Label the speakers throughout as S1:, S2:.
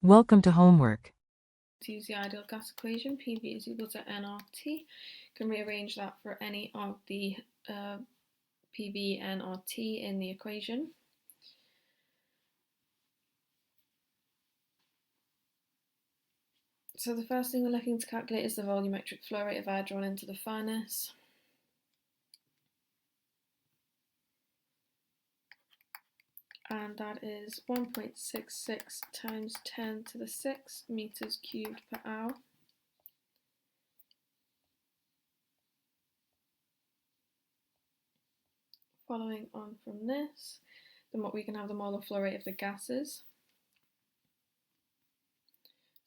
S1: Welcome to homework.
S2: To use the ideal gas equation, PV is equal to nRT. You can rearrange that for any of the PV, nRT in the equation. So the first thing we're looking to calculate is the volumetric flow rate of air drawn into the furnace. And that is 1.66 times 10 to the 6 meters cubed per hour. Following on from this, then what we can have the molar flow rate of the gases.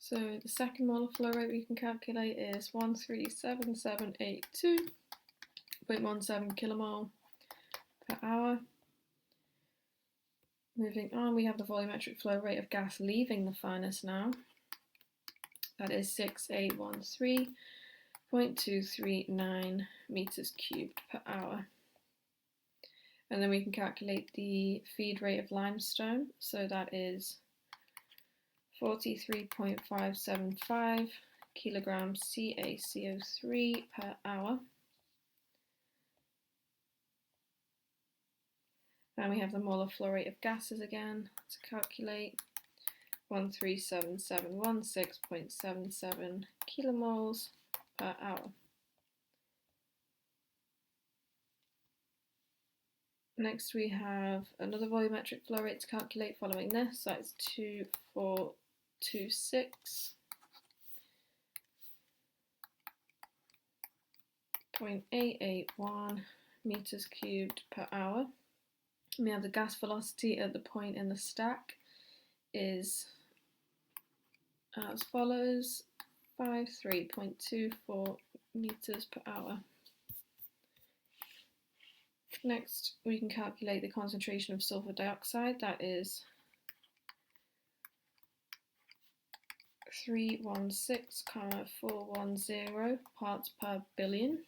S2: So the second molar flow rate we can calculate is 137782.17 kilomole per hour. Moving on, we have the volumetric flow rate of gas leaving the furnace now. That is 6813.239 meters cubed per hour. And then we can calculate the feed rate of limestone. So that is 43.575 kilograms CaCO3 per hour. And we have the molar flow rate of gases again to calculate, 137716.77 kilomoles per hour. Next we have another volumetric flow rate to calculate following this, so that's 2426.881 meters cubed per hour. We have the gas velocity at the point in the stack is as follows, 53.24 meters per hour. Next, we can calculate the concentration of sulfur dioxide. That is 316,410 parts per billion.